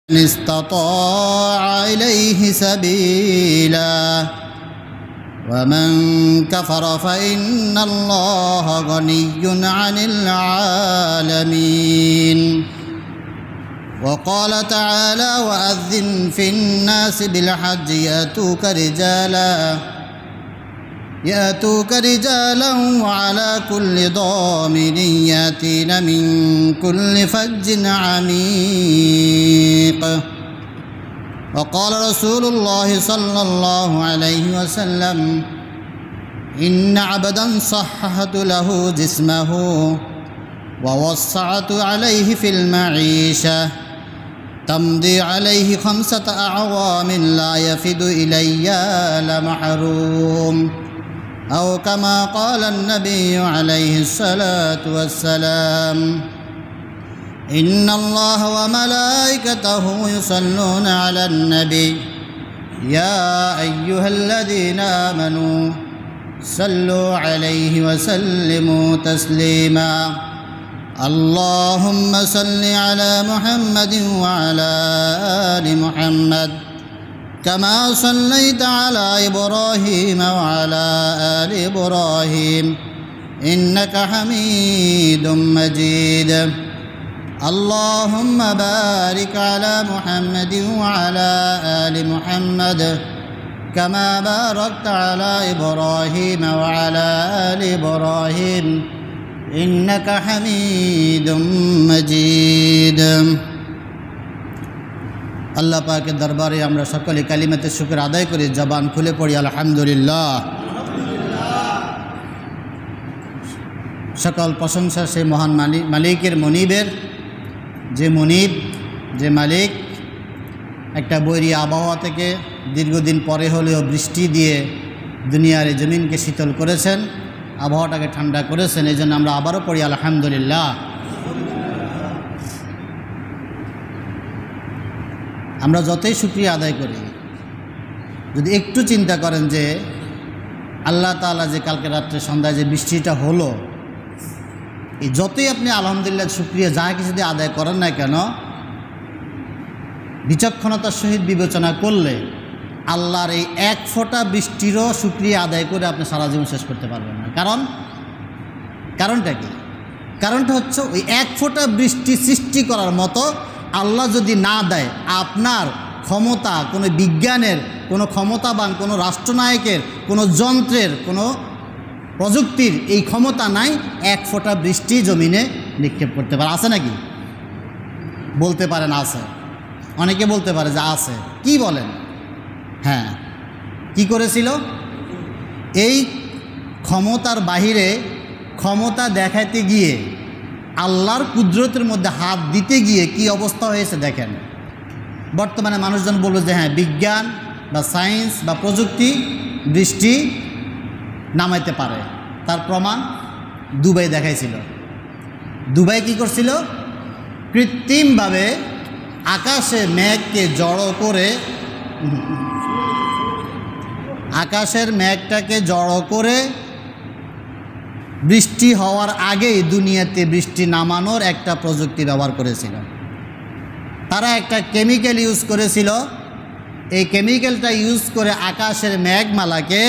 استطاع إليه سبيلا ومن كفر فإن الله غني عن العالمين. وقال تعالى: وأذن في الناس بالحج يأتوك رجالا وعلى كل ضامر يأتين من كل فج عميق. وقال رسول الله صلى الله عليه وسلم: إن عبدا صححت له جسمه ووسعت عليه في المعيشة تمضي عليه 5 أعوام لا يفد إلي لمحروم، أو كما قال النبي عليه الصلاة والسلام: إن الله وملائكته يصلون على النبي يا أيها الذين آمنوا صلوا عليه وسلموا تسليما. اللهم صل على محمد وعلى آل محمد كما صليت على إبراهيم وعلى آل إبراهيم إنك حميد مجيد. اللهم بارك على محمد وعلى آل محمد كما باركت على إبراهيم وعلى آل إبراهيم إنك حميد مجيد। আল্লাহ পাকের দরবারে আমরা সকলে কালিমাতে শুকর আদায় করি, জবান খুলে পড়ি আলহামদুলিল্লাহ। সকল প্রশংসা সেই মহান মালিকের, মনিবের, যে মনিব, যে মালিক একটা বৈরী আবহাওয়া থেকে দীর্ঘদিন পরে হলেও বৃষ্টি দিয়ে দুনিয়ার এই জমিনকে শীতল করেছেন, আবহাওয়াটাকে ঠান্ডা করেছেন। এই জন্য আমরা আবারও পড়ি আলহামদুলিল্লাহ। আমরা যতই শুকরিয়া আদায় করি, যদি একটু চিন্তা করেন যে আল্লাহ তাআলা যে কালকে রাত্রে সন্ধ্যায় যে বৃষ্টিটা হলো, এই যতই আপনি আলহামদুলিল্লাহ শুকরিয়া যা কিছু দিয়ে আদায় করেন না কেন, বিচক্ষণতার সহিত বিবেচনা করলে আল্লাহর এই এক ফোঁটা বৃষ্টিরও শুকরিয়া আদায় করে আপনি সারা জীবন শেষ করতে পারবেন না। কারণটা কি? কারণটা হচ্ছে ওই এক ফোঁটা বৃষ্টি সৃষ্টি করার মতো আল্লাহ যদি না দেয়, আপনার ক্ষমতা, কোনো বিজ্ঞানের, কোনো ক্ষমতাবান, কোনো রাষ্ট্রনায়কের, কোনো যন্ত্রের, কোনো প্রযুক্তির এই ক্ষমতা নাই এক ফোঁটা বৃষ্টি জমিনে নিক্ষেপ করতে পারে। আছে নাকি? বলতে পারেন আছে। অনেকে বলতে পারে যে আছে। কি বলেন? হ্যাঁ, কি করেছিল? এই ক্ষমতার বাহিরে ক্ষমতা দেখাইতে গিয়ে, আল্লাহর কুদরতের মধ্যে হাত দিতে গিয়ে কি অবস্থা হয়েছে দেখেন। বর্তমানে মানুষজন বলবে যে হ্যাঁ, বিজ্ঞান বা সায়েন্স বা প্রযুক্তি বৃষ্টি নামাইতে পারে। তার প্রমাণ দুবাই দেখাইছিল। দুবাই কি করছিল? কৃত্রিমভাবে আকাশে মেঘকে জড়ো করে, আকাশের মেঘটাকে জড়ো করে বৃষ্টি হওয়ার আগেই দুনিয়াতে বৃষ্টি নামানোর একটা প্রযুক্তি ব্যবহার করেছিল। তারা একটা কেমিক্যাল ইউজ করেছিল। এই কেমিক্যালটা ইউজ করে আকাশের মেঘমালাকে,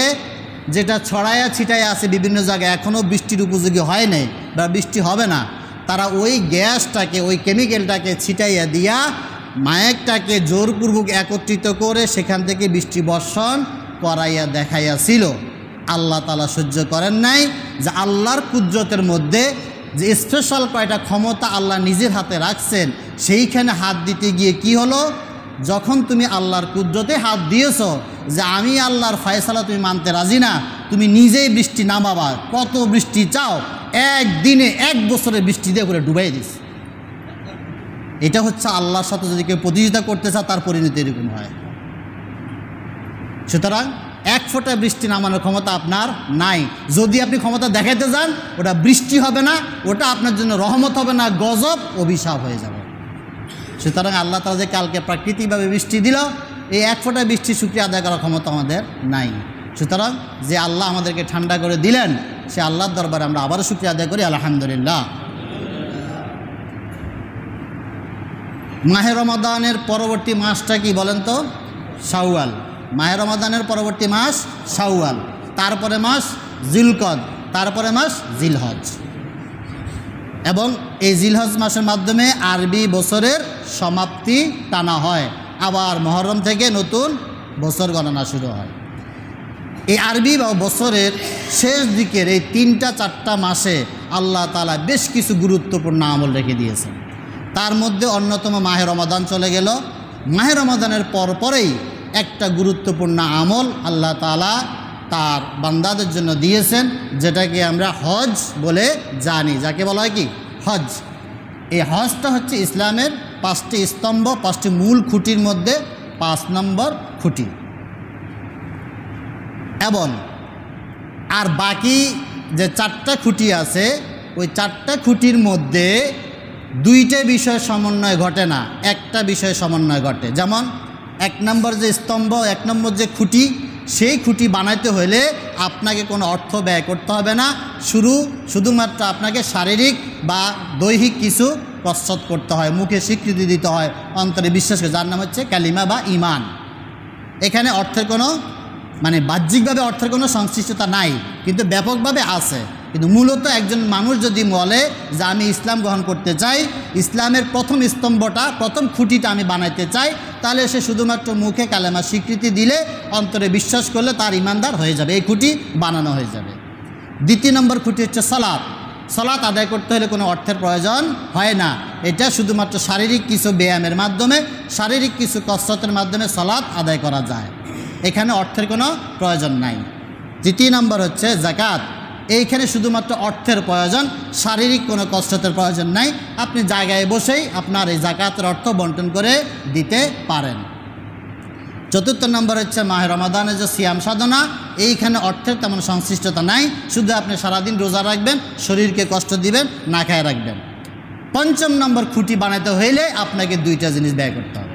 যেটা ছড়ায়া ছিটায় আছে বিভিন্ন জায়গায়, এখনও বৃষ্টির উপযোগী হয় নাই বা বৃষ্টি হবে না, তারা ওই গ্যাসটাকে, ওই কেমিক্যালটাকে ছিটাইয়া দিয়া মেঘটাকে জোরপূর্বক একত্রিত করে সেখান থেকে বৃষ্টি বর্ষণ করাইয়া দেখাইয়াছিল। আল্লাহ তাআলা সহ্য করেন নাই যে আল্লাহর কুদরতের মধ্যে যে স্পেশাল কয়টা ক্ষমতা আল্লাহ নিজের হাতে রাখছেন, সেইখানে হাত দিতে গিয়ে কি হলো? যখন তুমি আল্লাহর কুদরতে হাত দিয়েছ যে আমি আল্লাহর ফয়সালা তুমি মানতে রাজি না, তুমি নিজেই বৃষ্টি নামাবা, কত বৃষ্টি চাও, একদিনে 1 বছরের বৃষ্টি দিয়ে করে ডুবাই দিস। এটা হচ্ছে আল্লাহর সাথে যদি কেউ প্রতিযোগিতা করতে চায় তার পরিণতি এরকম হয়। সুতরাং এক ফোঁটা বৃষ্টি নামানোর ক্ষমতা আপনার নাই। যদি আপনি ক্ষমতা দেখাইতে যান, ওটা বৃষ্টি হবে না, ওটা আপনার জন্য রহমত হবে না, গজব, অভিশাপ হয়ে যাবে। সুতরাং আল্লাহ তাআলা যে কালকে প্রাকৃতিকভাবে বৃষ্টি দিল, এই এক ফোঁটা বৃষ্টির শুকরিয়া আদায় করার ক্ষমতা আমাদের নাই। সুতরাং যে আল্লাহ আমাদেরকে ঠান্ডা করে দিলেন, সে আল্লাহর দরবারে আমরা আবারও শুকরিয়া আদায় করি আলহামদুলিল্লাহ। মাহে রমাদানের পরবর্তী মাসটা কি বলেন তো? শাওয়াল। মাহে রমাদানের পরবর্তী মাস শাওয়াল, তারপরে মাস জিলকদ, তারপরে মাস জিলহজ। এবং এই জিলহজ মাসের মাধ্যমে আরবি বছরের সমাপ্তি টানা হয়, আবার মহরম থেকে নতুন বছর গণনা শুরু হয়। এই আরবি বা বছরের শেষ দিকের এই 3-4টা মাসে আল্লাহ তাআলা বেশ কিছু গুরুত্বপূর্ণ আমল রেখে দিয়েছেন। তার মধ্যে অন্যতম মাহে রমাদান চলে গেল। মাহে রমাদানের পরেই একটা গুরুত্বপূর্ণ আমল আল্লাহ তাআলা তার বান্দাদের জন্য দিয়েছেন, যেটাকে আমরা হজ বলে জানি, যাকে বলা হয় কি হজ। এই হজটা হচ্ছে ইসলামের 5টি স্তম্ভ, 5টি মূল খুঁটির মধ্যে 5 নম্বর খুঁটি। এবং আর বাকি যে 4টা খুঁটি আছে, ওই 4টা খুঁটির মধ্যে 2টে বিষয় সমন্বয় ঘটে না, একটা বিষয় সমন্বয় ঘটে। যেমন 1 নম্বর যে স্তম্ভ, 1 নম্বর যে খুঁটি, সেই খুঁটি বানাইতে হলে আপনাকে কোনো অর্থ ব্যয় করতে হবে না, শুধুমাত্র আপনাকে শারীরিক বা দৈহিক কিছু কসরত করতে হয়, মুখে স্বীকৃতি দিতে হয়, অন্তরে বিশ্বাস করে, যার নাম হচ্ছে কালিমা বা ঈমান। এখানে অর্থের কোনো বাহ্যিকভাবে অর্থের কোনো সংশ্লিষ্টতা নাই, কিন্তু ব্যাপকভাবে আছে। কিন্তু মূলত একজন মানুষ যদি বলে যে আমি ইসলাম গ্রহণ করতে চাই, ইসলামের প্রথম স্তম্ভটা, প্রথম খুঁটিটা আমি বানাইতে চাই, তাহলে সে শুধুমাত্র মুখে কালেমা স্বীকৃতি দিলে, অন্তরে বিশ্বাস করলে তার ইমানদার হয়ে যাবে, এই খুঁটি বানানো হয়ে যাবে। 2 নম্বর খুঁটি হচ্ছে সালাত। সালাত আদায় করতে হলে কোনো অর্থের প্রয়োজন হয় না, এটা শুধুমাত্র শারীরিক কিছু ব্যায়ামের মাধ্যমে, শারীরিক কিছু কসরতের মাধ্যমে সালাত আদায় করা যায়, এখানে অর্থের কোনো প্রয়োজন নাই। 3 নম্বর হচ্ছে যাকাত। এইখানে শুধুমাত্র অর্থের প্রয়োজন, শারীরিক কোনো কসরতের প্রয়োজন নাই, আপনি জায়গায় বসেই আপনার এই যাকাতের অর্থ বন্টন করে দিতে পারেন। 4 নম্বর হচ্ছে মাহে রমাদানের যে সিয়াম সাধনা, এইখানে অর্থের তেমন সংশ্লিষ্টতা নাই, শুধু আপনি সারাদিন রোজা রাখবেন, শরীরকে কষ্ট দিবেন, না খায় রাখবেন। 5 নম্বর খুঁটি বানাতে হইলে আপনাকে 2টা জিনিস ব্যয় করতে হবে।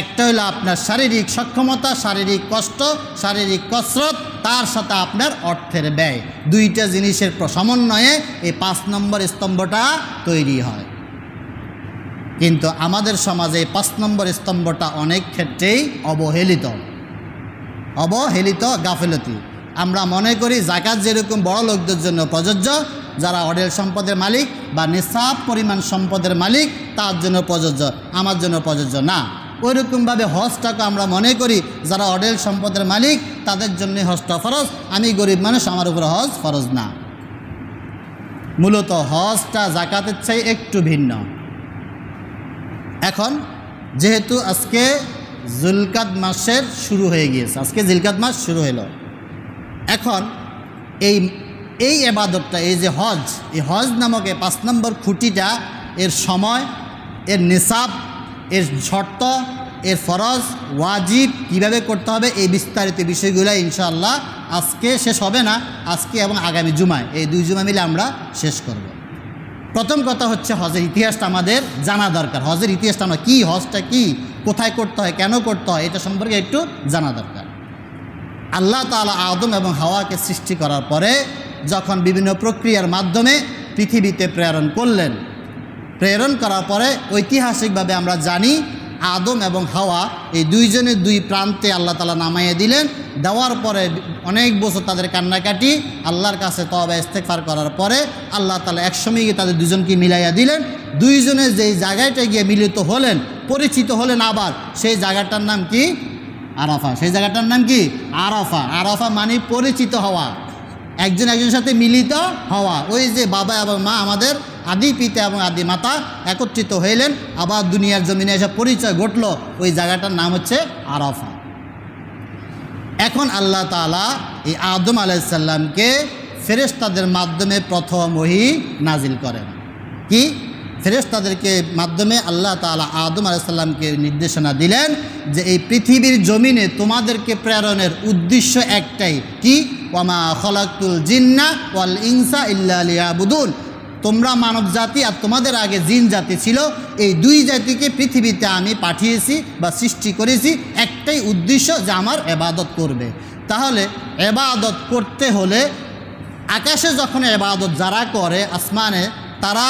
একটা হলো আপনার শারীরিক সক্ষমতা, শারীরিক কষ্ট, শারীরিক কসরত, তার সাথে আপনার অর্থের ব্যয়, 2টা জিনিসের সমন্বয়ে এই 5 নম্বর স্তম্ভটা তৈরি হয়। কিন্তু আমাদের সমাজে 5 নম্বর স্তম্ভটা অনেক ক্ষেত্রেই অবহেলিত গাফিলতি। আমরা মনে করি যাকাত যেরকম বড় লোকদের জন্য প্রযোজ্য, যারা অঢেল সম্পদের মালিক বা নিসাব পরিমাণ সম্পদের মালিক, তার জন্য প্রযোজ্য, আমার জন্য প্রযোজ্য না। ওইরকমভাবে হজটাকে আমরা মনে করি যারা অঢেল সম্পদের মালিক তাদের জন্য হজটা ফরজ, আমি গরিব মানুষ, আমার উপর হজ ফরজ না। মূলত হজটা যাকাতের চেয়ে একটু ভিন্ন। এখন যেহেতু আজকে জিলকাদ মাসের শুরু হয়ে গিয়েছে, আজকে জিলকাদ মাস শুরু হলো, এখন এই ইবাদতটা, এই যে হজ, এই হজ নামক 5 নম্বর খুঁটিটা, এর সময়, এর নিসাব, এর শর্ত, এর ফরজ ওয়াজিব কীভাবে করতে হবে, এই বিস্তারিত বিষয়গুলো ইনশাআল্লাহ আজকে শেষ হবে না, আজকে এবং আগামী জুমায়, এই 2 জুমা মিলে আমরা শেষ করব। প্রথম কথা হচ্ছে হজের ইতিহাসটা আমাদের জানা দরকার। হজের ইতিহাসটা আমরা কী, হজটা কি, কোথায় করতে হয়, কেন করতে হয়, এটা সম্পর্কে একটু জানা দরকার। আল্লাহ তাআলা আদম এবং হাওয়াকে সৃষ্টি করার পরে যখন বিভিন্ন প্রক্রিয়ার মাধ্যমে পৃথিবীতে প্রেরণ করলেন, প্রেরণ করার পরে ঐতিহাসিকভাবে আমরা জানি আদম এবং হাওয়া এই 2 জনের 2 প্রান্তে আল্লাহ তাআলা নামাইয়ে দিলেন। দেওয়ার পরে অনেক বছর তাদের কান্নাকাটি, আল্লাহর কাছে তওবা ইস্তেগফার করার পরে আল্লাহ তাআলা এক সময় গিয়ে তাদের 2 জনকে মিলাইয়া দিলেন। 2 জনে যেই জায়গাটায় গিয়ে মিলিত হলেন, পরিচিত হলেন, আবার সেই জায়গাটার নাম কি? আরাফা। সেই জায়গাটার নাম কি? আরাফা। আরাফা মানে পরিচিত হওয়া, একজন একজনের সাথে মিলিত হওয়া। ওই যে বাবা এবং মা, আমাদের আদি পিতা এবং আদি মাতা একত্রিত হইলেন, আবার দুনিয়ার জমিনে এসে পরিচয় ঘটল, ওই জায়গাটার নাম হচ্ছে আরাফা। এখন আল্লাহ তাআলা এই আদম আলাইহিস সালামকে ফেরেশতাদের মাধ্যমে প্রথম ওহী নাজিল করেন। কি? ফেরেশতাদেরকে মাধ্যমে আল্লাহ তাআলা আদম আলাইহিস সালামকে নির্দেশনা দিলেন যে এই পৃথিবীর জমিনে তোমাদেরকে প্রেরণের উদ্দেশ্য একটাই, কি? ওয়ামা খলাকতুল জিন্না ওয়াল ইনসা ইল্লা লিয়াবুদুন। তোমরা মানব জাতি আর তোমাদের আগে জিন জাতি ছিল, এই 2 জাতিকে পৃথিবীতে আমি পাঠিয়েছি বা সৃষ্টি করেছি একটাই উদ্দেশ্য, যে আমার ইবাদত করবে। তাহলে ইবাদত করতে হলে আকাশে যখন ইবাদত যারা করে, আসমানে, তারা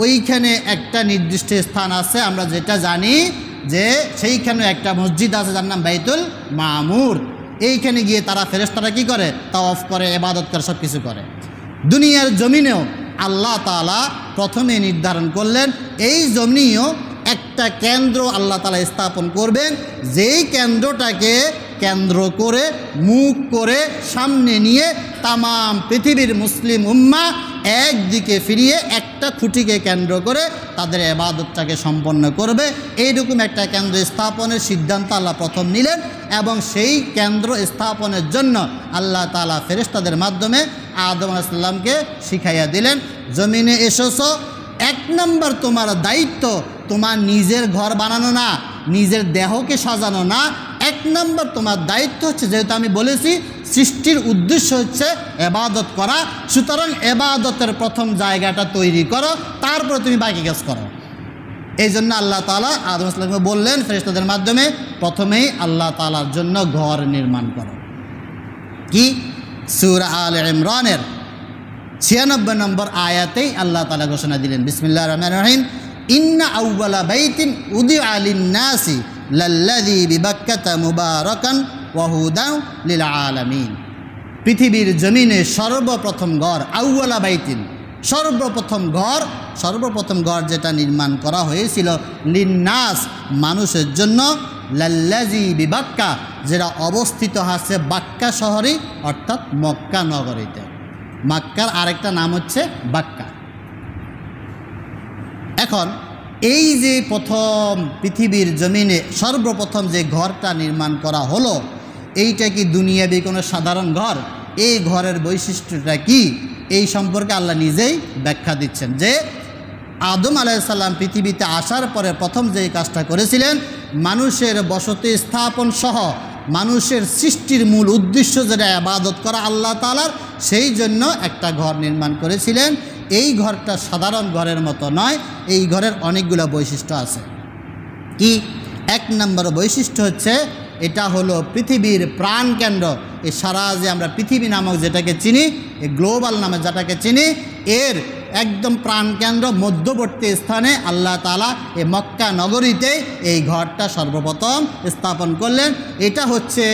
ওইখানে একটা নির্দিষ্ট স্থান আছে, আমরা যেটা জানি যে সেইখানে একটা মসজিদ আছে যার নাম বাইতুল মামুর। এইখানে গিয়ে তারা ফেরেশতারা কি করে? তাওয়াফ করে, ইবাদত করে, সব কিছু করে। দুনিয়ার জমিনেও আল্লাহ তাআলা প্রথমে নির্ধারণ করলেন এই জমিনেও একটা কেন্দ্র আল্লাহ তাআলা স্থাপন করবেন, যেই কেন্দ্রটাকে কেন্দ্র করে মুখ করে সামনে নিয়ে তামাম পৃথিবীর মুসলিম উম্মাহ একদিকে ফিরিয়ে একটা খুঁটিকে কেন্দ্র করে তাদের ইবাদতটাকে সম্পন্ন করবে। এইরকম একটা কেন্দ্র স্থাপনের সিদ্ধান্ত আল্লাহ প্রথম নিলেন এবং সেই কেন্দ্র স্থাপনের জন্য আল্লাহ তাআলা ফেরেশতাদের মাধ্যমে আদম আলাইহিস সালামকে শিখাইয়া দিলেন, জমিনে এসেছো, 1 নম্বর তোমার দায়িত্ব তোমার নিজের ঘর বানানো না, নিজের দেহকে সাজানো না। 1 নম্বর তোমার দায়িত্ব হচ্ছে, যেহেতু আমি বলেছি সৃষ্টির উদ্দেশ্য হচ্ছে ইবাদত করা, সুতরাং ইবাদতের প্রথম জায়গাটা তৈরি করো, তারপর তুমি বাকি কাজ করো। এই জন্য আল্লাহ তাআলা আদম আলাইহিস সালামকে বললেন ফেরেশতাদের মাধ্যমে, প্রথমেই আল্লাহ তাআলার জন্য ঘর নির্মাণ করো। কি? সূরা আলে ইমরানের 96 নম্বর আয়াতেই আল্লাহ তাআলা ঘোষণা দিলেন, বিসমিল্লাহির রহমানির রহিম, ইন্না আউওয়ালা বাইতিন উদিআ লিন-নাসি লাল্লাযী বিবাক্কাতা মুবারাকান ওয়া হুদান লিল আলামিন। পৃথিবীর জমিনে সর্বপ্রথম ঘর, আউওয়ালা বাইতিন, সর্বপ্রথম ঘর যেটা নির্মাণ করা হয়েছিল লিন-নাস, মানুষের জন্য, লাল্লাযী বিবাক্কা, যেটা অবস্থিত আছে বাক্কা শহরে অর্থাৎ মক্কা নগরীতে। মক্কার আরেকটা নাম হচ্ছে বাক্কা। এখন এই যে প্রথম পৃথিবীর জমিনে সর্বপ্রথম যে ঘরটা নির্মাণ করা হলো, এইটা কি দুনিয়াবি কোনো সাধারণ ঘর? এই ঘরের বৈশিষ্ট্যটা কি? এই সম্পর্কে আল্লাহ নিজেই ব্যাখ্যা দিচ্ছেন যে আদম আলাইহিস সালাম পৃথিবীতে আসার পরে প্রথম যে কাজটা করেছিলেন, মানুষের বসতি স্থাপন সহ মানুষের সৃষ্টির মূল উদ্দেশ্য যেটা ইবাদত করা আল্লাহ তাআলার, সেই জন্য একটা ঘর নির্মাণ করেছিলেন। এই ঘরটা সাধারণ ঘরের মতো নয়, এই ঘরের অনেকগুলো বৈশিষ্ট্য আছে। কি? 1 নম্বর বৈশিষ্ট্য হচ্ছে এটা হলো পৃথিবীর প্রাণকেন্দ্র। এই সারা যে আমরা পৃথিবী নামক যেটাকে চিনি, এই গ্লোবাল নামে যেটাকে চিনি, এর একদম প্রাণকেন্দ্র মধ্যবর্তী স্থানে আল্লাহ তাআলা এই মক্কা নগরীতে এই ঘরটা সর্বপ্রথম স্থাপন করলেন। এটা হচ্ছে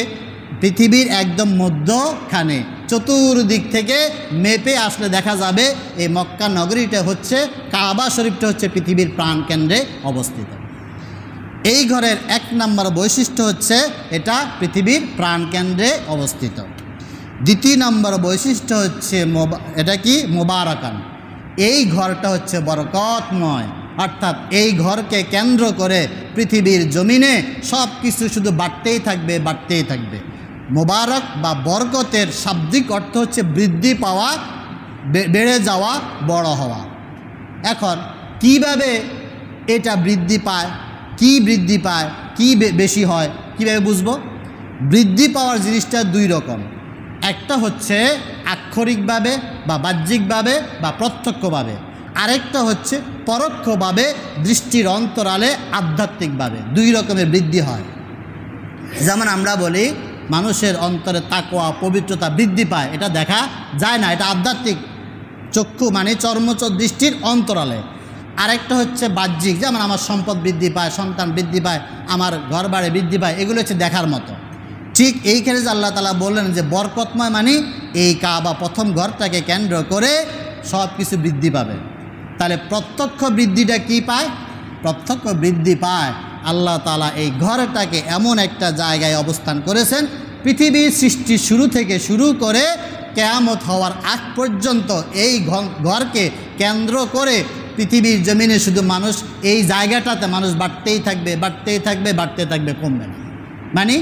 পৃথিবীর একদম মধ্যখানে, চতুর্দিক থেকে মেপে আসলে দেখা যাবে এই মক্কা নগরীটা হচ্ছে, কাবা শরীফটা হচ্ছে পৃথিবীর প্রাণকেন্দ্রে অবস্থিত। এই ঘরের 1 নম্বর বৈশিষ্ট্য হচ্ছে এটা পৃথিবীর প্রাণকেন্দ্রে অবস্থিত। 2 নম্বর বৈশিষ্ট্য হচ্ছে এটা কি? মুবারাকান। এই ঘরটা হচ্ছে বরকতময়, অর্থাৎ এই ঘরকে কেন্দ্র করে পৃথিবীর জমিনে সব কিছু শুধু বাড়তেই থাকবে, বাড়তেই থাকবে। মুবারক বা বরকতের শাব্দিক অর্থ হচ্ছে বৃদ্ধি পাওয়া, বেড়ে যাওয়া, বড় হওয়া। এখন কিভাবে এটা বৃদ্ধি পায়, কি বৃদ্ধি পায়, কি বেশি হয়, কিভাবে বুঝবো? বৃদ্ধি পাওয়ার জিনিসটা 2 রকম। একটা হচ্ছে আক্ষরিকভাবে বা বাহ্যিকভাবে বা প্রত্যক্ষভাবে, আরেকটা হচ্ছে পরোক্ষভাবে দৃষ্টির অন্তরালে আধ্যাত্মিকভাবে। 2 রকমের বৃদ্ধি হয়। যেমন আমরা বলি মানুষের অন্তরে তাকওয়া, পবিত্রতা বৃদ্ধি পায়, এটা দেখা যায় না, এটা আধ্যাত্মিক চক্ষু মানে চর্মচর দৃষ্টির অন্তরালে। আরেকটা হচ্ছে বাহ্যিক, যেমন আমার সম্পদ বৃদ্ধি পায়, সন্তান বৃদ্ধি পায়, আমার ঘর বাড়ি বৃদ্ধি পায়, এগুলো হচ্ছে দেখার মতো। ঠিক এইখানে যে আল্লাহ তাআলা বললেন যে বরকতময় মানে এই কাবা প্রথম ঘরটাকে কেন্দ্র করে সব কিছু বৃদ্ধি পাবে। তাহলে প্রত্যক্ষ বৃদ্ধিটা কি পায়? প্রত্যক্ষ বৃদ্ধি পায় আল্লাহ তাআলা এই ঘরটাকে এমন একটা জায়গায় অবস্থান করেছেন, পৃথিবীর সৃষ্টি শুরু থেকে শুরু করে কিয়ামত হওয়ার আগ পর্যন্ত এই ঘরকে কেন্দ্র করে পৃথিবীর জমিনে শুধু মানুষ, এই জায়গাটাতে মানুষ বাড়তেই থাকবে, বাড়তেই থাকবে, বাড়তে থাকবে, কমবে না। মানে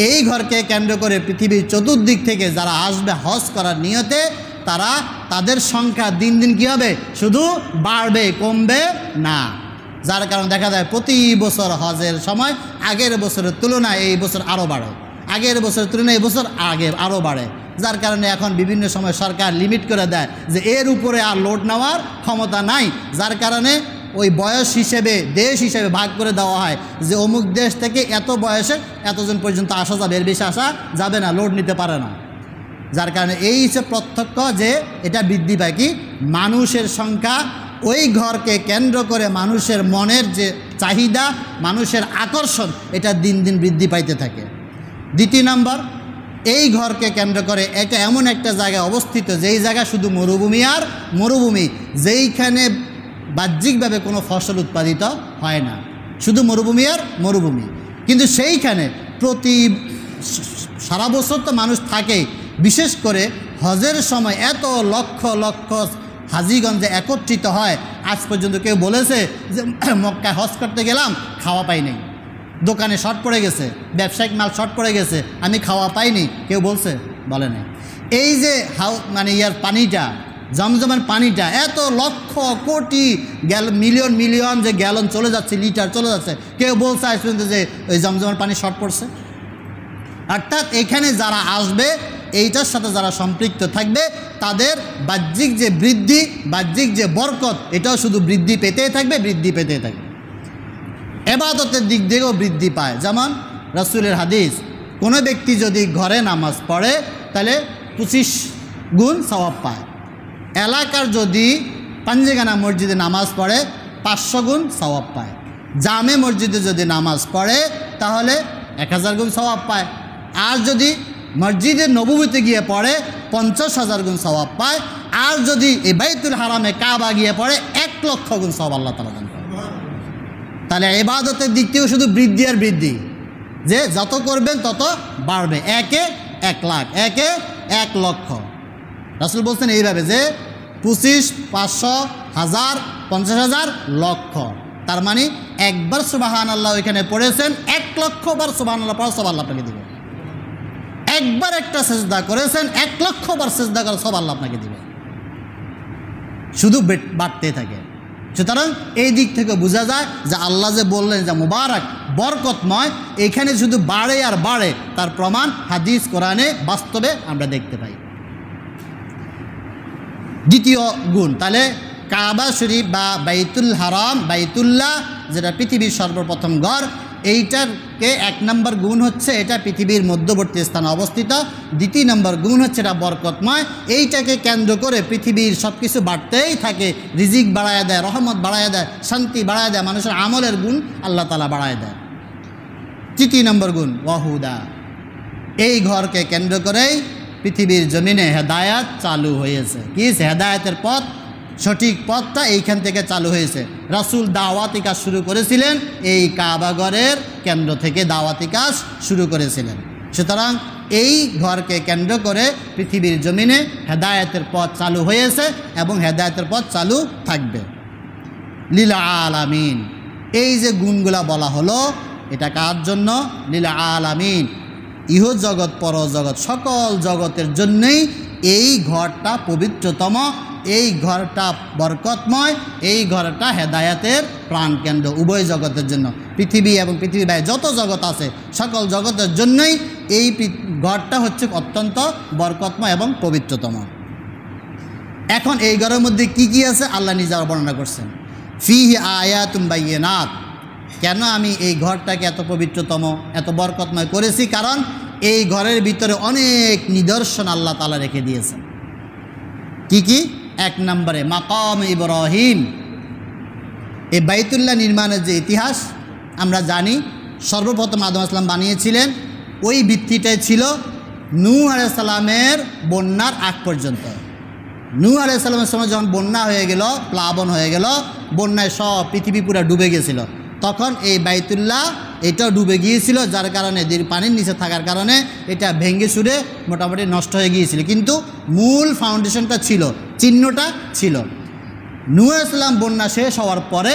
এই ঘরকে কেন্দ্র করে পৃথিবীর চতুর্দিক থেকে যারা আসবে হজ করার নিয়তে, তারা তাদের সংখ্যা দিন দিন কী হবে? শুধু বাড়বে, কমবে না। যার কারণে দেখা যায় প্রতি বছর হজের সময় আগের বছরের তুলনায় এই বছর আরও বাড়ে, আগের বছরের তুলনায় এই বছর আগে আরও বাড়ে। যার কারণে এখন বিভিন্ন সময় সরকার লিমিট করে দেয় যে এর উপরে আর লোড নেওয়ার ক্ষমতা নাই। যার কারণে ওই বয়স হিসেবে, দেশ হিসেবে ভাগ করে দেওয়া হয় যে অমুক দেশ থেকে এত বয়সে এতজন পর্যন্ত আসা যাবে, এর বেশি আসা যাবে না, লোড নিতে পারে না। যার কারণে এই হিসেবে প্রত্যক্ষ যে এটা বৃদ্ধি পায় কি? মানুষের সংখ্যা ওই ঘরকে কেন্দ্র করে মানুষের মনের যে চাহিদা, মানুষের আকর্ষণ, এটা দিন দিন বৃদ্ধি পাইতে থাকে। দ্বিতীয় নম্বর, এই ঘরকে কেন্দ্র করে এটা এমন একটা জায়গায় অবস্থিত যেই জায়গা শুধু মরুভূমি আর মরুভূমি, যেইখানে বাহ্যিকভাবে কোনো ফসল উৎপাদিত হয় না, শুধু মরুভূমি আর মরুভূমি। কিন্তু সেইখানে সারা বছর তো মানুষ থাকে, বিশেষ করে হজের সময় এত লক্ষ লক্ষ হাজিগঞ্জে একত্রিত হয়। আজ পর্যন্ত কেউ বলেছে যে মক্কায় হজ করতে গেলাম, খাওয়া পাই নাই, দোকানে শর্ট পড়ে গেছে, ব্যবসায়িক মাল শর্ট পড়ে গেছে, আমি খাওয়া পাইনি, কেউ বলছে? বলে নাই। এই যে ইয়ার পানিটা, জমজমের পানিটা, এত লক্ষ কোটি মিলিয়ন মিলিয়ন যে গ্যালন চলে যাচ্ছে, লিটার চলে যাচ্ছে, কেউ বলছে আজ পর্যন্ত যে ওই জমজমের পানি শর্ট পড়ছে? অর্থাৎ এখানে যারা আসবে, এইটার সাথে যারা সম্পৃক্ত থাকবে, তাদের বাহ্যিক যে বৃদ্ধি, বাহ্যিক যে বরকত, এটাও শুধু বৃদ্ধি পেতেই থাকবে, বৃদ্ধি পেতেই থাকবে। এবাদতের দিক দিয়েও বৃদ্ধি পায়। যেমন রাসূলের হাদিস, কোনো ব্যক্তি যদি ঘরে নামাজ পড়ে তাহলে 25 গুণ সওয়াব পায়। এলাকার যদি পাঞ্জেগানা মসজিদে নামাজ পড়ে 500 গুণ সওয়াব পায়। জামে মসজিদে যদি নামাজ পড়ে তাহলে 1000 গুণ সওয়াব পায়। আর যদি মসজিদে নববীতে গিয়ে পড়ে 50,000 গুণ সওয়াব পায়। আর যদি এই বাইতুল হারামে কাবা গিয়ে পড়ে 1,00,000 গুণ সওয়াব আল্লাহ তাআলা দান করে। তাহলে ইবাদতের দিক থেকেও শুধু বৃদ্ধি আর বৃদ্ধি, যে যত করবেন তত বাড়বে। 1-এ 1 লাখ, 1-এ 1 লক্ষ। রাসূল বলছেন এইভাবে যে 25, 500, 1000, 50,000, লক্ষ। তার মানে একবার সুবহানাল্লাহ ওইখানে পড়েছেন, 1 লক্ষ বার সুবহানাল্লাহ পড়া সব আল্লাহ আপনাকে দিবে। একবার একটা সেজদা করেছেন, 1 লক্ষ বার সেজদা করা সব আল্লাহ আপনাকে দিবে। শুধু বাড়তে থাকে। সুতরাং এই দিক থেকে বোঝা যায় যে আল্লাহ যে বললেন যে মুবারক, বরকতময়, এখানে শুধু বাড়ে আর বাড়ে, তার প্রমাণ হাদিস কোরআনে বাস্তবে আমরা দেখতে পাই। দ্বিতীয় গুণ, তাহলে কাবা শরীফ বা বাইতুল হারাম, বাইতুল্লাহ, যেটা পৃথিবীর সর্বপ্রথম ঘর, এইটারকে 1 নম্বর গুণ হচ্ছে এটা পৃথিবীর মধ্যবর্তী স্থানে অবস্থিত। দ্বিতীয় নম্বর গুণ হচ্ছে এটা বরকতময়। এইটাকে কেন্দ্র করে পৃথিবীর সব কিছু বাড়তেই থাকে। রিজিক বাড়ায় দেয়, রহমত বাড়ায় দেয়, শান্তি বাড়ায় দেয়, মানুষের আমলের গুণ আল্লাহ তাআলা বাড়ায় দেয়। তৃতীয় নম্বর গুণ ওয়াহুদা, এই ঘরকে কেন্দ্র করেই পৃথিবীর জমিনে হেদায়াত চালু হয়েছে। কি হেদায়াতের পথ, সঠিক পথটা এইখান থেকে চালু হয়েছে। রাসূল দাওয়াতি কাজ শুরু করেছিলেন এই কাবাগরের কেন্দ্র থেকে, দাওয়াতি কাজ শুরু করেছিলেন। সুতরাং এই ঘরকে কেন্দ্র করে পৃথিবীর জমিনে হেদায়েতের পথ চালু হয়েছে এবং হেদায়েতের পথ চালু থাকবে। লিল আলামিন, এই যে গুণগুলা বলা হলো, এটা কার জন্য? লিল আলামিন, ইহ জগৎ পর জগৎ, সকল জগতের জন্যই এই ঘরটা পবিত্রতম, এই ঘরটা বরকতময়, এই ঘরটা হেদায়াতের প্রাণকেন্দ্র, উভয় জগতের জন্য। পৃথিবী এবং পৃথিবীর বাইরে যত জগৎ আছে, সকল জগতের জন্যই এই ঘরটা হচ্ছে অত্যন্ত বরকতময় এবং পবিত্রতম। এখন এই ঘরের মধ্যে কি কি আছে আল্লাহ নিজে বর্ণনা করছেন। ফিহি আয়াতুম বাইয়িনাত, কেন আমি এই ঘরটাকে এত পবিত্রতম, এত বরকতময় করেছি? কারণ এই ঘরের ভিতরে অনেক নিদর্শন আল্লাহ তাআলা রেখে দিয়েছেন। কি কি? 1 নম্বরে মাকাম ইব্রাহিম, এই বাইতুল্লাহ নির্মাণের যে ইতিহাস আমরা জানি, সর্বপ্রথম আদম আলাইহিস সালাম বানিয়েছিলেন। ওই ভিত্তিটাই ছিল নূহ আলাইহিস সালামের বন্যার আগ পর্যন্ত। নূহ আলাইহিস সালামের সময় যখন বন্যা হয়ে গেল, প্লাবন হয়ে গেল, বন্যায় সব পৃথিবী পুরো ডুবে গেছিল, তখন এই বাইতুল্লাহ এটাও ডুবে গিয়েছিল, যার কারণে পানির নিচে থাকার কারণে এটা ভেঙে চুরে মোটামুটি নষ্ট হয়ে গিয়েছিল। কিন্তু মূল ফাউন্ডেশনটা ছিল, চিহ্নটা ছিল। নূহ আলাইহিস সালাম বন্যা শেষ হওয়ার পরে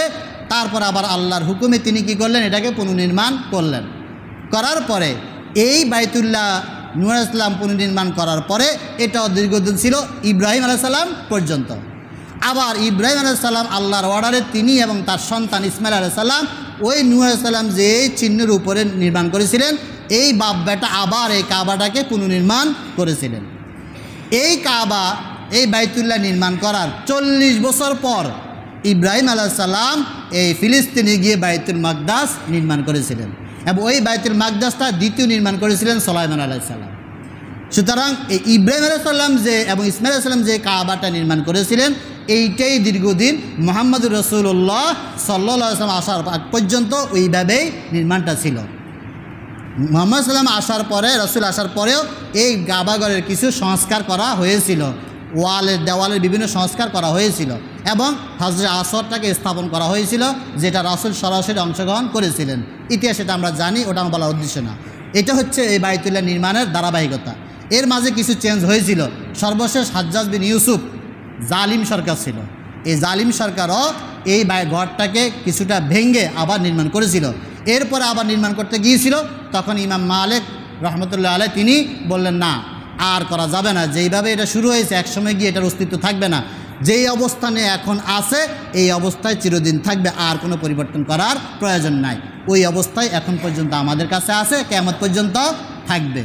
তারপর আবার আল্লাহর হুকুমে তিনি কি করলেন? এটাকে পুনর্নির্মাণ করলেন। করার পরে এই বাইতুল্লাহ নূহ আলাইহিস সালাম পুনর্নির্মাণ করার পরে এটাও দীর্ঘদিন ছিল ইব্রাহিম আলাইহিস সালাম পর্যন্ত। আবার ইব্রাহিম আলাইহিস সালাম আল্লাহর অর্ডারে তিনি এবং তার সন্তান ইসমাইল আলাইহিস সালাম ওই নূহ আলাইহিস সালাম যে চিহ্নের উপরে নির্মাণ করেছিলেন, এই বাপ বেটা আবার এই কাবাটাকে পুনর্নির্মাণ করেছিলেন। এই কাবা, এই বাইতুল্লাহ নির্মাণ করার 40 বছর পর ইব্রাহিম আলাইহিস সালাম এই ফিলিস্তিনে গিয়ে বাইতুল মাকদাস নির্মাণ করেছিলেন এবং ওই বাইতুল মাকদাসটা দ্বিতীয় নির্মাণ করেছিলেন সুলাইমান আলাইহিস সালাম। সুতরাং এই ইব্রাহিম আলাইহিস সালাম যে এবং ইসমাইল আলাইহিস সালাম যে কাবাটা নির্মাণ করেছিলেন, এইটাই দীর্ঘদিন মুহাম্মদুর রাসূলুল্লাহ সাল্লাল্লাহু আলাইহি ওয়াসাল্লাম আসার আগ পর্যন্ত ওইভাবেই নির্মাণটা ছিল। মুহাম্মদ সাল্লাম আসার পরে, রসুল আসার পরেও এই কাবাঘরের কিছু সংস্কার করা হয়েছিল, দেওয়ালের বিভিন্ন সংস্কার করা হয়েছিল এবং হজরে আসরটাকে স্থাপন করা হয়েছিল, যেটা রাসূল সরাসরি অংশগ্রহণ করেছিলেন। ইতিহাস এটা আমরা জানি, ওটা আমার বলার উদ্দেশ্য না। এটা হচ্ছে এই বাইতুল্লাহ নির্মাণের ধারাবাহিকতা। এর মাঝে কিছু চেঞ্জ হয়েছিল। সর্বশেষ হাজ্জাজ বিন ইউসুফ জালিম সরকার ছিল। এই জালিম সরকারও এই ঘরটাকে কিছুটা ভেঙে আবার নির্মাণ করেছিল। এরপরে আবার নির্মাণ করতে গিয়েছিল, তখন ইমাম মালিক রহমতুল্লাহ আলাইহি তিনি বললেন, না আর করা যাবে না, যেইভাবে এটা শুরু হয়েছে একসময় গিয়ে এটার অস্তিত্ব থাকবে না, যেই অবস্থানে এখন আছে এই অবস্থায় চিরদিন থাকবে, আর কোনো পরিবর্তন করার প্রয়োজন নাই। ওই অবস্থায় এখন পর্যন্ত আমাদের কাছে আছে, কিয়ামত পর্যন্ত থাকবে।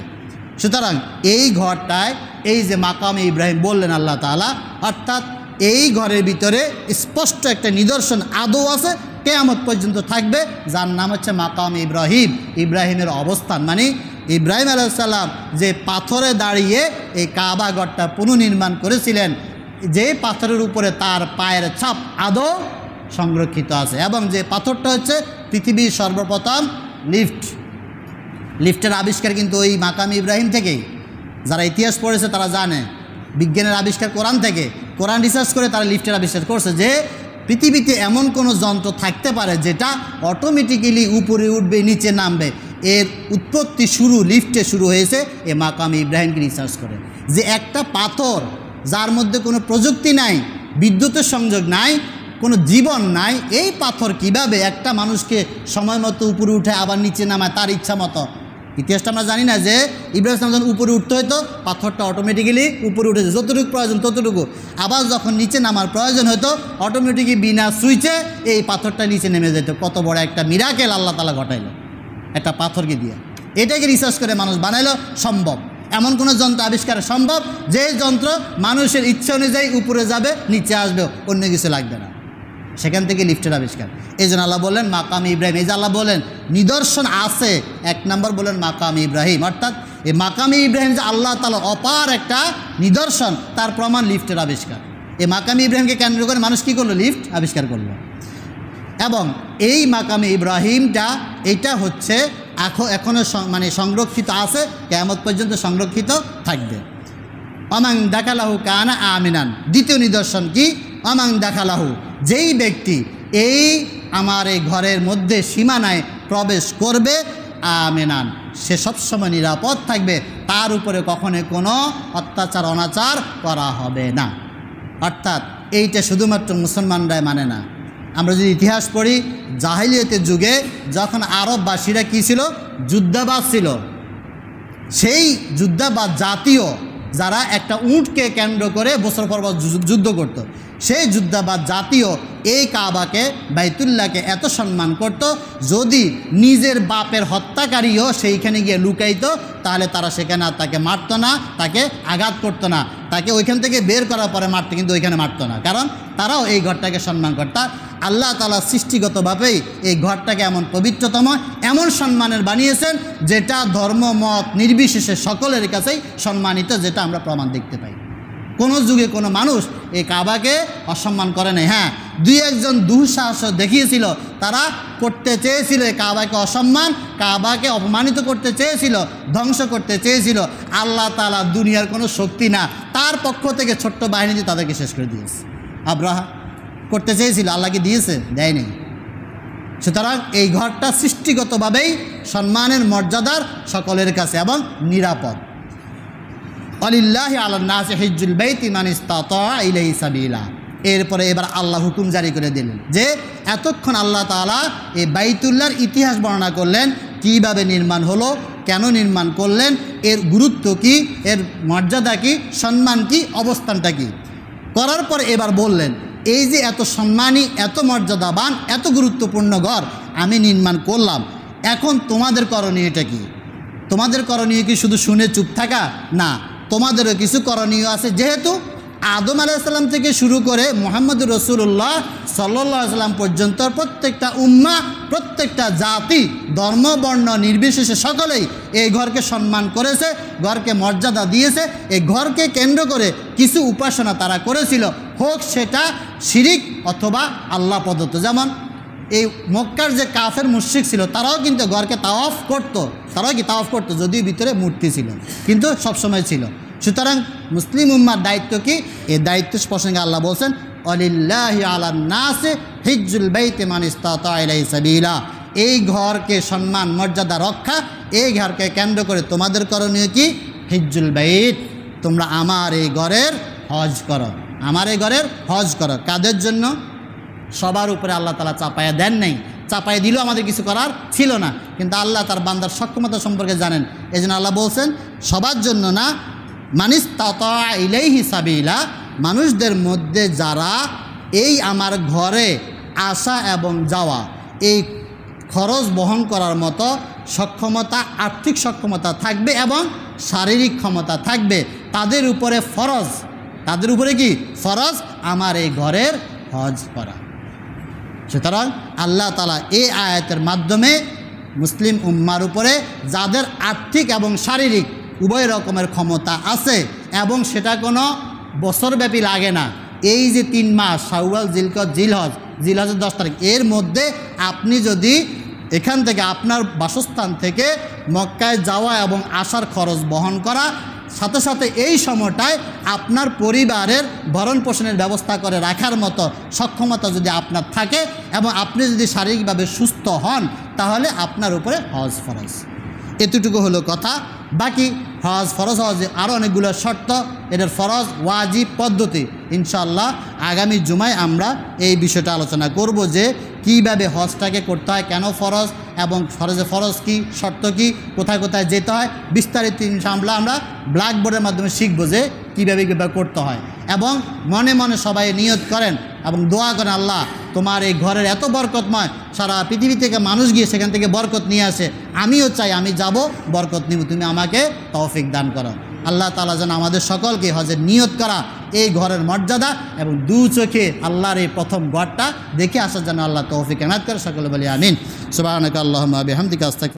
সুতরাং এই ঘরটায় এই যে মাকামে ইব্রাহিম বললেন আল্লাহ তাআলা, অর্থাৎ এই ঘরের ভিতরে স্পষ্ট একটা নিদর্শন আদৌ আছে, কিয়ামত পর্যন্ত থাকবে, যার নাম হচ্ছে মাকামে ইব্রাহিম। ইব্রাহিমের অবস্থান মানে ইব্রাহিম আলাইহিস সালাম যে পাথরে দাঁড়িয়ে এই কাবা ঘরটা পুনর্নির্মাণ করেছিলেন, যে পাথরের উপরে তার পায়ের ছাপ আদৌ সংরক্ষিত আছে, এবং যে পাথরটা হচ্ছে পৃথিবীর সর্বপ্রথম লিফটের আবিষ্কার কিন্তু ওই মাকামে ইব্রাহিম থেকেই। যারা ইতিহাস পড়েছে তারা জানে, বিজ্ঞানের আবিষ্কার কোরআন থেকে, কোরআন রিসার্চ করে তারা লিফটের আবিষ্কার করছে যে পৃথিবীতে এমন কোনো যন্ত্র থাকতে পারে যেটা অটোমেটিক্যালি উপরে উঠবে, নিচে নামবে। এর উৎপত্তি লিফটে শুরু হয়েছে এই মাকামে ইব্রাহিমকে রিসার্চ করে। যে একটা পাথর যার মধ্যে কোনো প্রযুক্তি নাই, বিদ্যুতের সংযোগ নাই, কোনো জীবন নাই, এই পাথর কিভাবে একটা মানুষকে সময় মতো উপরে উঠে আবার নিচে নামায় তার ইচ্ছা মতো। ইতিহাসটা আমরা জানি না যে ইব্রাহিম যখন উপরে উঠতে হতো পাথরটা অটোমেটিক্যালি উপরে উঠেছে, যতটুকু প্রয়োজন ততটুকু। আবার যখন নিচে নামার প্রয়োজন হতো অটোমেটিক্যালি বিনা সুইচে এই পাথরটা নিচে নেমে যেত। কত বড় একটা মিরাকেল আল্লাহ তাআলা ঘটাইল একটা পাথরকে দিয়ে। এটাকে রিসার্চ করে মানুষ বানাইলো সম্ভব। এমন কোনো যন্ত্র আবিষ্কার সম্ভব যে যন্ত্র মানুষের ইচ্ছা অনুযায়ী উপরে যাবে, নিচে আসবে, অন্য কিছু লাগবে না। সেখান থেকে লিফটের আবিষ্কার। এই জন্য আল্লাহ বললেন মাকামে ইব্রাহিম। এই যে আল্লাহ বলেন নিদর্শন আছে, এক নম্বর বলেন মাকামে ইব্রাহিম, অর্থাৎ এই মাকামে ইব্রাহিম যে আল্লাহ তাআলা অপার একটা নিদর্শন, তার প্রমাণ লিফটের আবিষ্কার। এই মাকামে ইব্রাহিমকে কেন্দ্র করে মানুষ কী করলো? লিফট আবিষ্কার করলো। এবং এই মাকামে ইব্রাহিমটা এটা হচ্ছে এখনও মানে সংরক্ষিত আছে, কিয়ামত পর্যন্ত সংরক্ষিত থাকবে। অমাং দাখালাহু কানা আমিনান। দ্বিতীয় নিদর্শন কি? অমাং দাখালাহু, যেই ব্যক্তি এই আমার এই ঘরের মধ্যে সীমানায় প্রবেশ করবে, আমিনান, সে সবসময় নিরাপদ থাকবে, তার উপরে কখনো কোনো অত্যাচার অনাচার করা হবে না। অর্থাৎ এইটা শুধুমাত্র মুসলমানরাই মানে না। আমরা যদি ইতিহাস পড়ি, জাহিলিয়াতের যুগে যখন আরববাসীরা কী ছিল? যুদ্ধাবাজ ছিল। সেই যুদ্ধাবাজ জাতীয় যারা একটা উটকে কেন্দ্র করে বছর পর যুদ্ধ করত, সেই যুদ্ধাবাজ জাতীয় এই কাবাকে, বাইতুল্লাহকে এত সম্মান করত, যদি নিজের বাপের হত্যাকারীও সেইখানে গিয়ে লুকাইতো তাহলে তারা সেখানে আর তাকে মারত না, তাকে আঘাত করত না, তাকে ওইখান থেকে বের করার পরে মারত, কিন্তু ওইখানে মারত না, কারণ তারাও এই ঘরটাকে সম্মান করত। আল্লাহ তাআলা সৃষ্টিগতভাবেই এই ঘরটাকে এমন পবিত্রতম, এমন সম্মানের বানিয়েছেন যেটা ধর্ম মত নির্বিশেষে সকলের কাছেই সম্মানিত, যেটা আমরা প্রমাণ দেখতে পাই। কোনো যুগে কোনো মানুষ এই কাবাকে অসম্মান করে নাই। হ্যাঁ, দুই একজন দুঃসাহস দেখিয়েছিল, তারা করতে চেয়েছিল এই কাবাকে অসম্মান, কাবাকে অপমানিত করতে চেয়েছিল, ধ্বংস করতে চেয়েছিল। আল্লাহ তাআলা দুনিয়ার কোনো শক্তি না, তার পক্ষ থেকে ছোট্ট বাহিনী দিয়ে তাদেরকে শেষ করে দিয়েছে। আব্রাহা করতে চেয়েছিল, আল্লাহকে দিয়েছে? দেয়নি। সুতরাং এই ঘরটা সৃষ্টিগতভাবেই সম্মানের মর্যাদার সকলের কাছে এবং নিরাপদ। আলিল্লাহি আলান নাসি হিজ্জুল বাইতি মান ইসতাতা ইলাইহি সাবিলা। এরপরে এবার আল্লাহ হুকুম জারি করে দিলেন যে এতক্ষণ আল্লাহ তাআলা এই বাইতুল্লাহর ইতিহাস বর্ণনা করলেন, কিভাবে নির্মাণ হলো, কেন নির্মাণ করলেন, এর গুরুত্ব কি, এর মর্যাদা কি, সম্মান কি, অবস্থানটা কি। করার পর এবার বললেন এই যে এত সম্মানী, এত মর্যাদাবান, এত গুরুত্বপূর্ণ ঘর আমি নির্মাণ করলাম, এখন তোমাদের করণীয়টা কি? তোমাদের করণীয় কি শুধু শুনে চুপ থাকা? না, তোমাদেরও কিছু করণীয় আছে। যেহেতু আদম আলাইহিস সালাম থেকে শুরু করে মুহাম্মদুর রাসূলুল্লাহ সাল্লাল্লাহু আলাইহি ওয়াসাল্লাম পর্যন্ত প্রত্যেকটা উম্মাহ, প্রত্যেকটা জাতি, ধর্ম বর্ণ নির্বিশেষে সকলেই এই ঘরকে সম্মান করেছে, ঘরকে মর্যাদা দিয়েছে। এই ঘরকে কেন্দ্র করে কিছু উপাসনা তারা করেছিল, হোক সেটা শিরিক অথবা আল্লাহ প্রদত্ত। যেমন এই মক্কার যে কাফের মুশরিক ছিল তারাও কিন্তু ঘরকে তাওয়াফ করতো, যদিও ভিতরে মূর্তি ছিল, কিন্তু সবসময় ছিল। সুতরাং মুসলিম উম্মার দায়িত্ব কি? এই দায়িত্ব প্রসঙ্গে আল্লাহ বলছেন ওয়ালিল্লাহি আলান নাসি হিজ্জুল বাইতি মান ইসতাতা ইলাইহি সাবিলা। এই ঘরকে সম্মান মর্যাদা রক্ষা, এই ঘরকে কেন্দ্র করে তোমাদের করণীয় কি? হিজ্জুল বাইত, তোমরা আমার এই ঘরের হজ করো, আমার এই ঘরের হজ করো। কাদের জন্য? সবার উপরে আল্লাহ তাআলা চাপায়া দেন নাই, চাপায়া দিলেও আমাদের কিছু করার ছিল না, কিন্তু আল্লাহ তার বান্দার সক্ষমতা সম্পর্কে জানেন। এই জন্য আল্লাহ বলছেন সবার জন্য না, মানিস্তাতা ইলাইহি সাবিলা, মানুষদের মধ্যে যারা এই আমার ঘরে আসা এবং যাওয়া, এই খরচ বহন করার মতো সক্ষমতা, আর্থিক সক্ষমতা থাকবে এবং শারীরিক ক্ষমতা থাকবে, তাদের উপরে ফরজ, তাদের উপরে কি ফরজ? আমার এই ঘরের হজ করা। সুতরাং আল্লাহ তাআলা এই আয়াতের মাধ্যমে মুসলিম উম্মার উপরে যাদের আর্থিক এবং শারীরিক উভয় রকমের ক্ষমতা আছে এবং সেটা কোনো বছরব্যাপী লাগে না, এই যে 3 মাস শাওয়াল, জিলকদ, জিলহজের 10 তারিখ, এর মধ্যে আপনি যদি এখান থেকে আপনার বাসস্থান থেকে মক্কায় যাওয়া এবং আসার খরচ বহন করা, সাথে সাথে এই সময়টায় আপনার পরিবারের ভরণ পোষণের ব্যবস্থা করে রাখার মতো সক্ষমতা যদি আপনার থাকে এবং আপনি যদি শারীরিকভাবে সুস্থ হন, তাহলে আপনার উপরে হজ ফরজ। এতটুকু হলো কথা। বাকি হজ ফরজ হজে আরও অনেকগুলো শর্ত, এটার ফরজ ওয়াজিব পদ্ধতি ইনশাআল্লাহ আগামী জুমায় আমরা এই বিষয়টা আলোচনা করব যে কীভাবে হজটাকে করতে হয়, কেন ফরজ এবং ফরজ কি, শর্ত কি, কোথায় কোথায় যেতে হয়, বিস্তারিত ইনশাআল্লাহ আমরা ব্ল্যাকবোর্ডের মাধ্যমে শিখব যে কীভাবে করতে হয়। এবং মনে মনে সবাই নিয়ত করেন এবং দোয়া করেন, আল্লাহ তোমার এই ঘরের এত বরকতময়, সারা পৃথিবী থেকে মানুষ গিয়ে সেখান থেকে বরকত নিয়ে আসে, আমিও চাই আমি যাব, বরকত নিব, তুমি আমাকে তৌফিক দান করো। আল্লাহ তাআলা যেন আমাদের সকলকে হজের নিয়ত করা, এই ঘরের মর্যাদা এবং 2 চোখে আল্লাহর এই প্রথম ঘরটা দেখে আসার জন্য আল্লাহ তৌফিক এনায়েত করে। সকলে বলি আমিন। সুবহানাকা আল্লাহুম্মা বিহামদিকা আস্তাগফিরুকা।